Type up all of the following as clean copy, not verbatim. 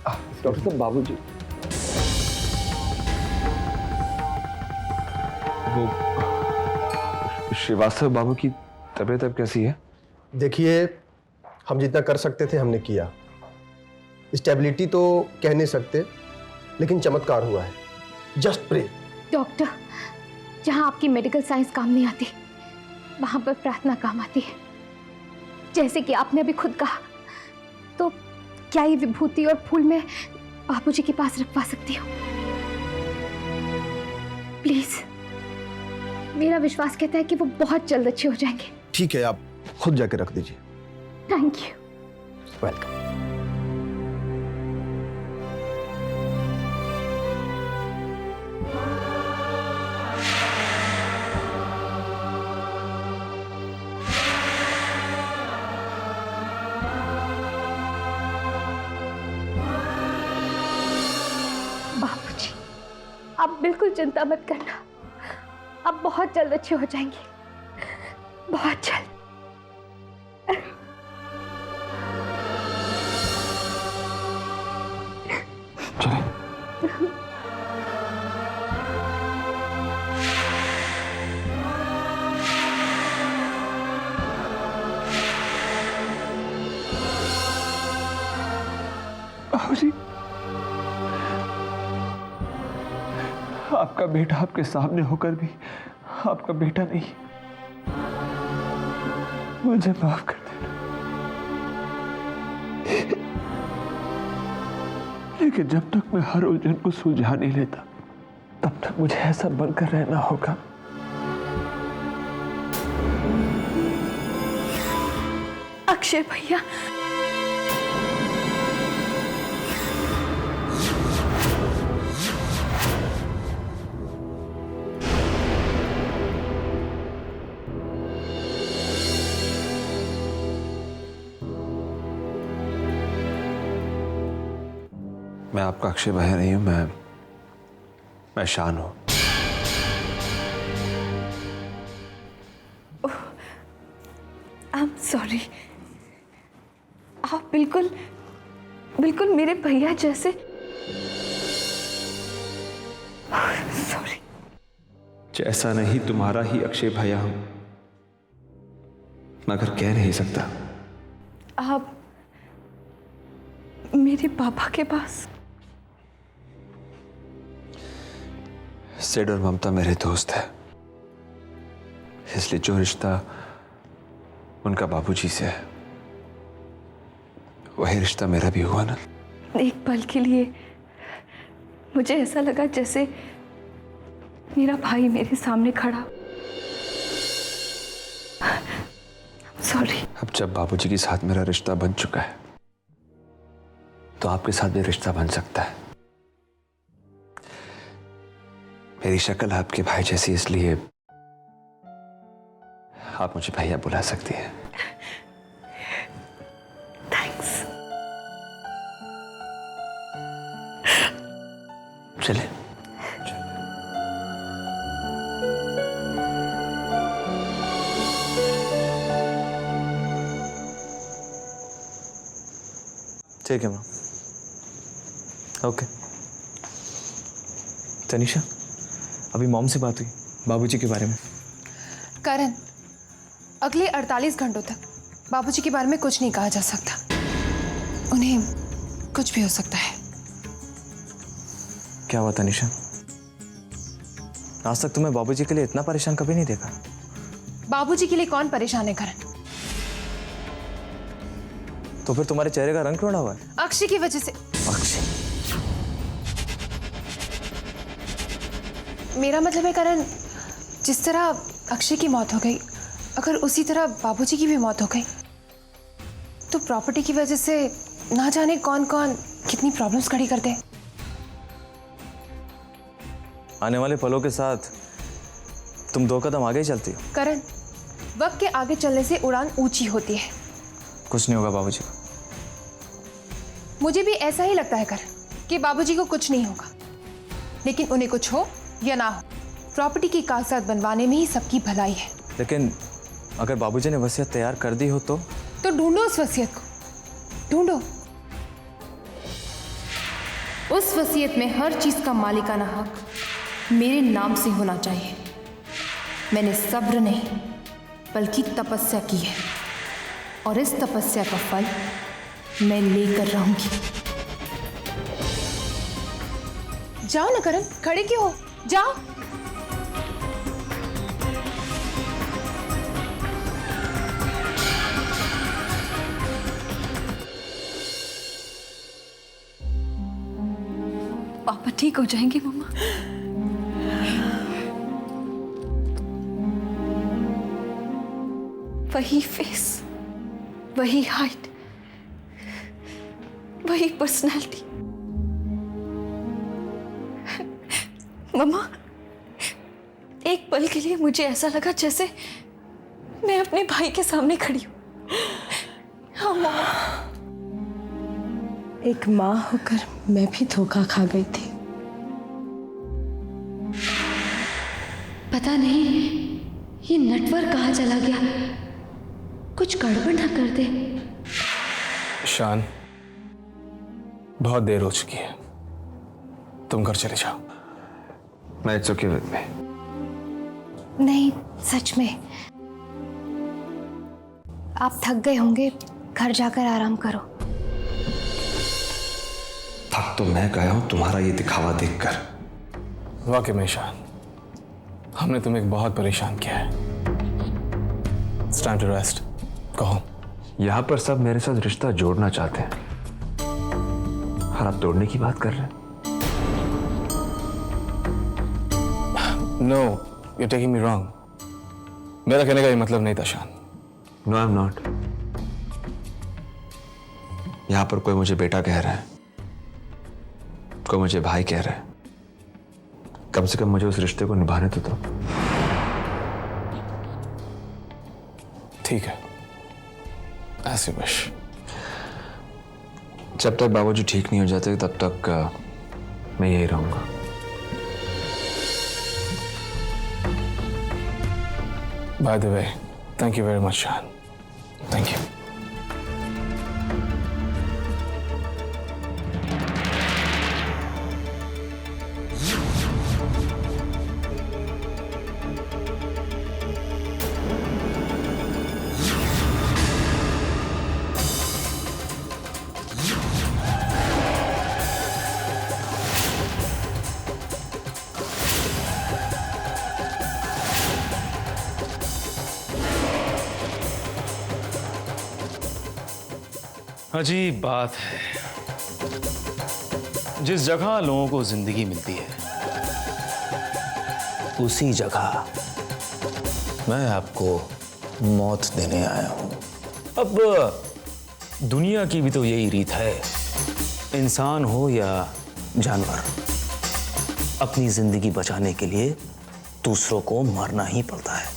Doctor साहब, बाबूजी वो श्रीवास्तव बाबू की तबीयत अब कैसी है? देखिए, हम जितना कर सकते थे हमने किया। स्टेबिलिटी तो कह नहीं सकते, लेकिन चमत्कार हुआ है। Just pray. डॉक्टर, जहाँ आपकी मेडिकल साइंस काम नहीं आती, वहां पर प्रार्थना काम आती है। जैसे कि आपने अभी खुद कहा, तो क्या ये विभूति और फूल मैं बाबूजी के पास रखवा सकती हूँ? प्लीज, मेरा विश्वास कहता है कि वो बहुत जल्द अच्छे हो जाएंगे। ठीक है, आप खुद जाके रख दीजिए। Thank you. वेलकम। बाबूजी, आप बिल्कुल चिंता मत करना, आप बहुत जल्द अच्छे हो जाएंगे, बहुत जल्द। बाबूजी, आपका बेटा आपके सामने होकर भी आपका बेटा नहीं। मुझे माफ कर देना। लेकिन जब तक मैं हर उलझन को सुलझा नहीं लेता, तब तक मुझे ऐसा बनकर रहना होगा। अक्षय भैया, मैं आपका अक्षय भैया नहीं हूं, मैं शान हूं। आई एम सॉरी। आप बिल्कुल बिल्कुल मेरे भैया जैसे। सॉरी। जैसा नहीं तुम्हारा ही अक्षय भैया हूं, मगर कह नहीं सकता। आप मेरे पापा के पास। सिड और ममता मेरे दोस्त है, इसलिए जो रिश्ता उनका बाबूजी से है, वही रिश्ता मेरा भी हुआ ना। एक पल के लिए मुझे ऐसा लगा जैसे मेरा भाई मेरे सामने खड़ा। सॉरी। अब जब बाबूजी के साथ मेरा रिश्ता बन चुका है, तो आपके साथ भी रिश्ता बन सकता है। मेरी शक्ल आपके भाई जैसी, इसलिए आप मुझे भैया बुला सकती हैं। थैंक्स। चले। ठीक है मैम, ओके। तनीषा, अभी मॉम से बात हुई बाबूजी के बारे में? करण, अगले 48 घंटों तक बाबूजी के बारे में कुछ नहीं कहा जा सकता। उन्हें कुछ भी हो सकता है। क्या हुआ तनीषा? आज तक तुम्हें बाबूजी के लिए इतना परेशान कभी नहीं देखा। बाबूजी के लिए कौन परेशान है करण? तो फिर तुम्हारे चेहरे का रंग क्यों उड़ा हुआ है? अक्षय की वजह से। अक्षय? मेरा मतलब है करण, जिस तरह अक्षय की मौत हो गई, अगर उसी तरह बाबूजी की भी मौत हो गई, तो प्रॉपर्टी की वजह से ना जाने कौन कौन कितनी प्रॉब्लम्स खड़ी कर दे। आने वाले पलों के साथ तुम 2 कदम आगे ही चलती हो। करण, वक्त के आगे चलने से उड़ान ऊंची होती है। कुछ नहीं होगा बाबूजी को। मुझे भी ऐसा ही लगता है करण कि बाबूजी को कुछ नहीं होगा, लेकिन उन्हें कुछ हो या ना हो, प्रॉपर्टी की कागजात बनवाने में ही सबकी भलाई है। लेकिन अगर बाबूजी ने वसीयत तैयार कर दी हो तो ढूंढो उस वसीयत को, ढूंढो। उस वसीयत में हर चीज का मालिकाना हक मेरे नाम से होना चाहिए। मैंने सब्र नहीं बल्कि तपस्या की है और इस तपस्या का फल मैं लेकर रहूंगी। जाओ ना करण, खड़े क्यों हो? जाओ। पापा ठीक हो जाएंगे मम्मा। वही फेस, वही हाइट, वही पर्सनालिटी। मम्मा, एक पल के लिए मुझे ऐसा लगा जैसे मैं अपने भाई के सामने खड़ी हूं। हाँ मम्मा। एक माँ होकर मैं भी धोखा खा गई थी। पता नहीं ये नटवर कहाँ चला गया, कुछ गड़बड़ ना कर दे। शान, बहुत देर हो चुकी है, तुम घर चले जाओ। मैं इट्स ओके विद मी। नहीं, सच में आप थक गए होंगे, घर जाकर आराम करो। थक तो मैं गया हूं तुम्हारा ये दिखावा देखकर। वाकई में शान, हमने तुम्हें बहुत परेशान किया है। It's time to rest. Go home. यहां पर सब मेरे साथ रिश्ता जोड़ना चाहते हैं और आप तोड़ने की बात कर रहे हैं। No, you're taking me wrong. मेरा कहने का ये मतलब नहीं था शान। No I am not. यहां पर कोई मुझे बेटा कह रहा है, कोई मुझे भाई कह रहा है। कम से कम मुझे उस रिश्ते को निभाने तो दो। ठीक है, as you wish. जब तक बाबूजी ठीक नहीं हो जाते तब तक मैं यही रहूंगा। By the way, thank you very much, Shahan. Thank you. अजीब बात है, जिस जगह लोगों को जिंदगी मिलती है उसी जगह मैं आपको मौत देने आया हूं। अब दुनिया की भी तो यही रीत है, इंसान हो या जानवर, अपनी जिंदगी बचाने के लिए दूसरों को मारना ही पड़ता है।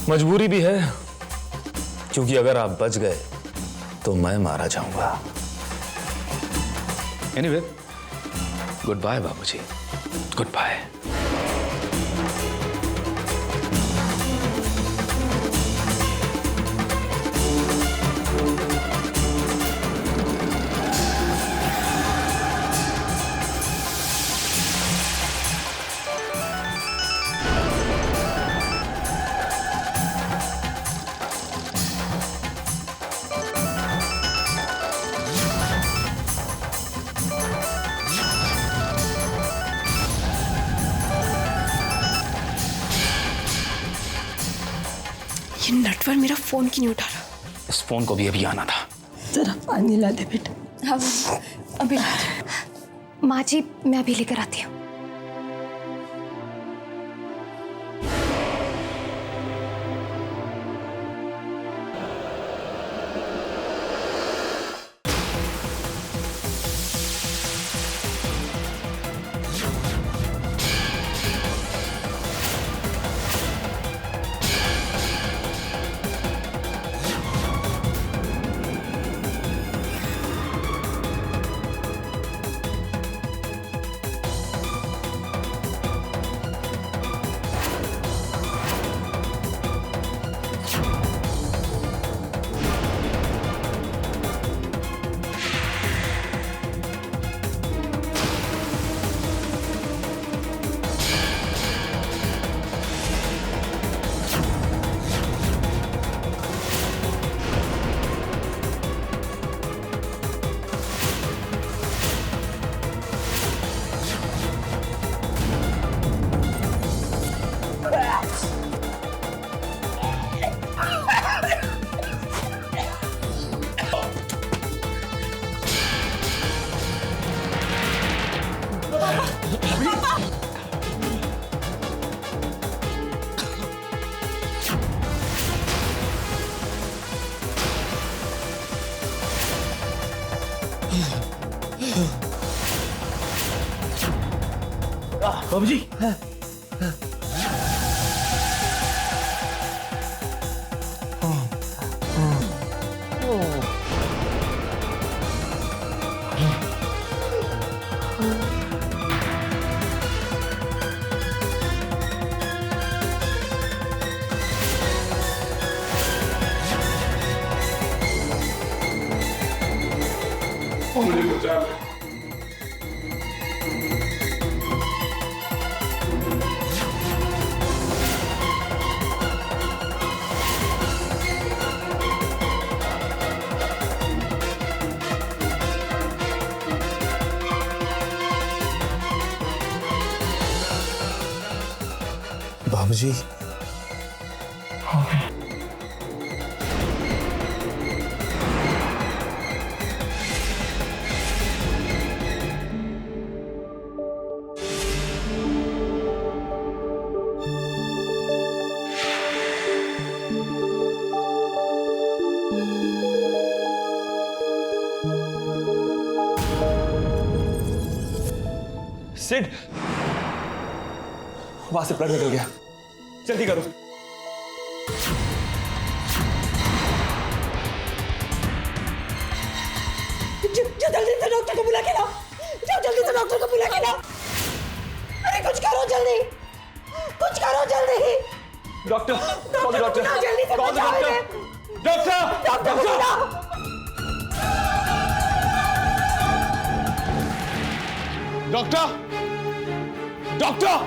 मजबूरी भी है, क्योंकि अगर आप बच गए तो मैं मारा जाऊंगा। एनीवे, गुड बाय बाबूजी, गुड बाय। ये नटवर मेरा फोन क्यों नहीं उठा रहा? इस फोन को भी अभी आना था। जरा पानी ला दे बेटा। हाँ अभी ला दे। माँ जी, मैं अभी लेकर आती हूँ। बाबूजी। बाबूजी, सिड, वहां से प्लग निकल गया, जल्दी करो। जल्दी से डॉक्टर को बुला के लाओ, जल्दी से डॉक्टर को बुला के लाओ। अरे कुछ करो जल्दी, कुछ करो जल्दी। डॉक्टर, कॉल द डॉक्टर, जल्दी से कॉल द बचाओ डॉक्टर, इन्हें। डॉक्टर, डॉक्टर को बुलाओ। Doctor, doctor.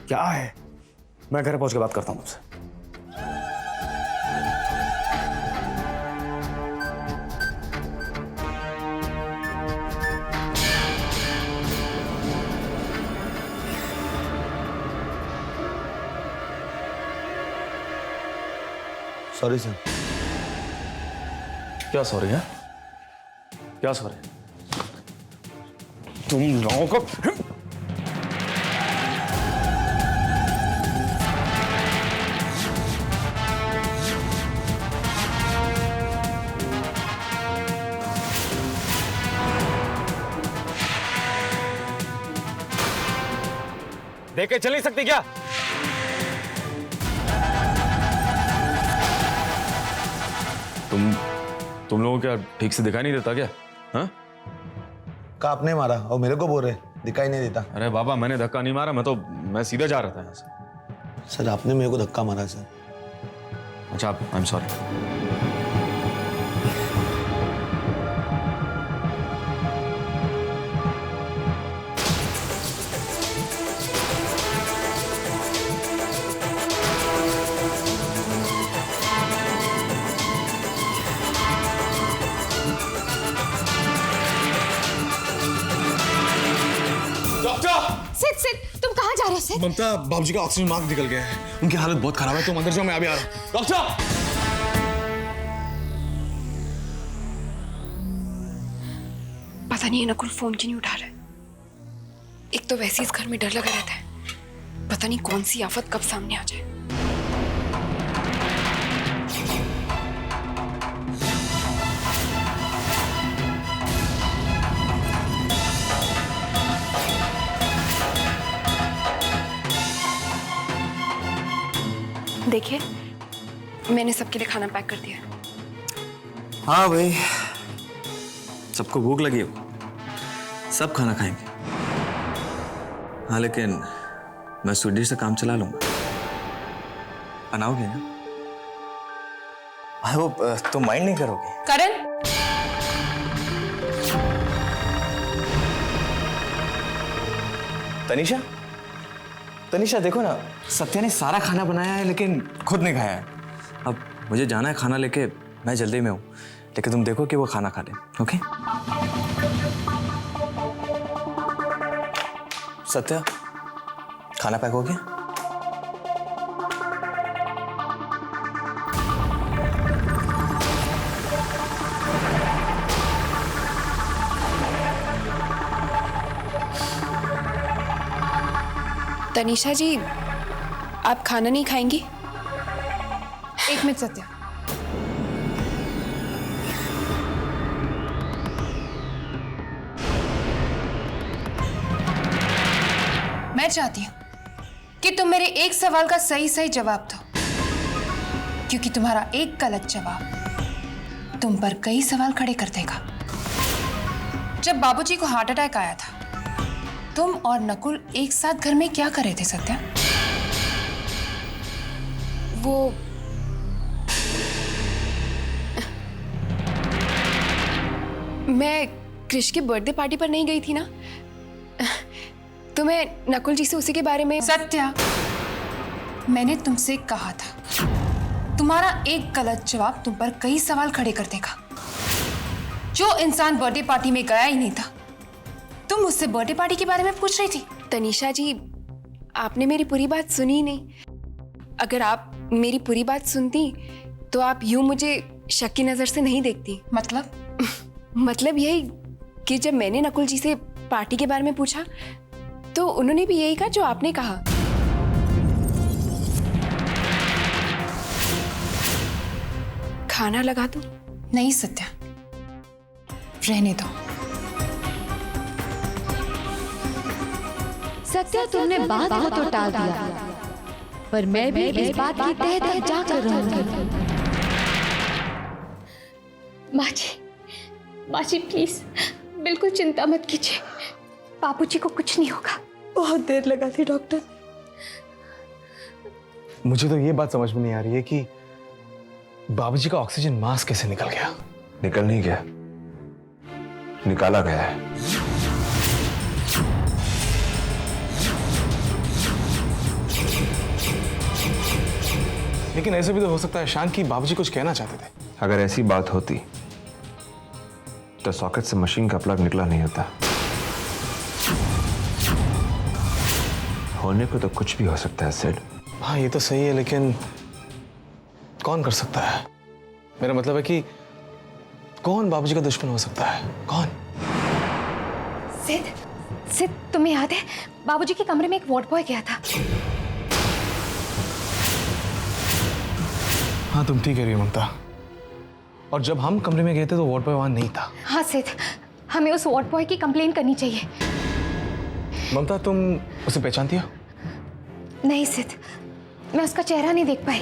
क्या है? मैं घर पहुंच के बात करता हूं मुझसे। Sorry sir. क्या सॉरी है? क्या सॉरी? तुम लोगों को देख के चल नहीं सकती क्या? तुम लोगों को क्या ठीक से दिखाई नहीं देता क्या? हाँ? का आपने मारा और मेरे को बोल रहे दिखाई नहीं देता। अरे बाबा, मैंने धक्का नहीं मारा, मैं सीधा जा रहा था यहाँ से। सर आपने मेरे को धक्का मारा सर। अच्छा, I am sorry. Sid Sid, तुम कहाँ जा रहे हो सिड? ममता, बाबूजी का ऑक्सीजन मास्क निकल गया है, उनकी हालत बहुत खराब है, तुम अंदर जाओ, मैं अभी आ रहा हूँ। डॉक्टर! पता नहीं नकुल फोन क्यों नहीं उठा रहा। एक तो वैसे इस घर में डर लगा रहता है, पता नहीं कौन सी आफत कब सामने आ जाए। देखिए, मैंने सबके लिए खाना पैक कर दिया। हाँ भाई, सबको भूख लगी हो, सब खाना खाएंगे। हाँ लेकिन मैं स्वीट डिश से काम चला लूंगा, बनाओगे ना? हाँ वो तो माइंड नहीं करोगे? करण, तनिषा, तनिषा देखो ना, सत्या ने सारा खाना बनाया है लेकिन खुद नहीं खाया है। अब मुझे जाना है खाना लेके, मैं जल्दी में हूँ, लेकिन तुम देखो कि वो खाना खा ले, ओके? सत्या, खाना पैक हो गया? तनीषा जी, आप खाना नहीं खाएंगी? एक मिनट सत्या। मैं चाहती हूं कि तुम मेरे एक सवाल का सही सही जवाब दो, क्योंकि तुम्हारा एक गलत जवाब तुम पर कई सवाल खड़े कर देगा। जब बाबूजी को हार्ट अटैक आया था, तुम और नकुल एक साथ घर में क्या कर रहे थे सत्या? वो मैं क्रिश की बर्थडे पार्टी पर नहीं गई थी ना, तो मैं नकुल जी से उसी के बारे में। सत्या, मैंने तुमसे कहा था, तुम्हारा एक गलत जवाब तुम पर कई सवाल खड़े कर देगा। जो इंसान बर्थडे पार्टी में गया ही नहीं था, तुम मुझसे बर्थडे पार्टी के बारे में पूछ रही थी। तनीषा जी, आपने मेरी पूरी बात सुनी ही नहीं। अगर आप मेरी पूरी बात सुनती तो आप यूं मुझे शक की नजर से नहीं देखती। मतलब यही कि जब मैंने नकुल जी से पार्टी के बारे में पूछा तो उन्होंने भी यही कहा जो आपने कहा। खाना लगा दूं? नहीं सत्या, रहने दो। सत्या, तुमने बात को तो टाल दिया, पर मैं भी इस बात की तह तक जा कर रहूंगी। माँ जी प्लीज बिल्कुल चिंता मत कीजिए, बाबूजी को कुछ नहीं होगा। बहुत देर लगा थी डॉक्टर। मुझे तो ये बात समझ में नहीं आ रही है कि बाबूजी का ऑक्सीजन मास्क कैसे निकल गया। निकल नहीं गया, निकाला गया है। लेकिन ऐसे भी तो हो सकता है शान कि बाबूजी कुछ कहना चाहते थे। अगर ऐसी बात होती तो सॉकेट से मशीन का प्लग निकला नहीं होता। होने को तो कुछ भी हो सकता है सिड। हाँ ये तो सही है, लेकिन कौन कर सकता है? मेरा मतलब है कि कौन बाबूजी का दुश्मन हो सकता है? कौन? सिद, तुम्हें याद है बाबूजी के कमरे में एक वार्ड बॉय गया था? हाँ तुम ठीक कह रही हो ममता। और जब हम कमरे में गए थे तो वार्ड बॉय वहां नहीं था। हाँ सिद, हमें उस वार्ड बॉय की कंप्लेन करनी चाहिए। ममता, तुम उसे पहचानती हो? नहीं सिद, मैं उसका चेहरा नहीं देख पाई।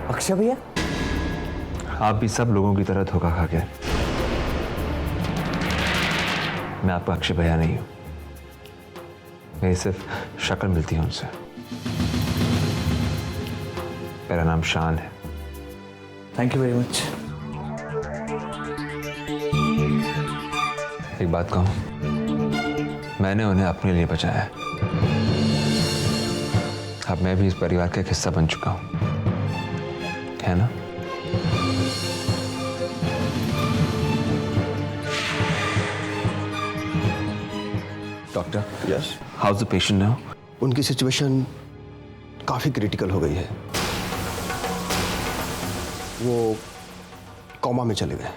अक्षय भैया, आप भी सब लोगों की तरह धोखा खा गए। मैं आपका अक्षय भैया नहीं हूं, मेरी सिर्फ शक्ल मिलती है उनसे। मेरा नाम शान है। Thank you very much. एक बात कहूं, मैंने उन्हें अपने लिए बचाया है। अब मैं भी इस परिवार का एक हिस्सा बन चुका हूं, है ना? Doctor, yes, how is the patient now? उनकी सिचुएशन काफी क्रिटिकल हो गई है। वो कोमा में चले गए।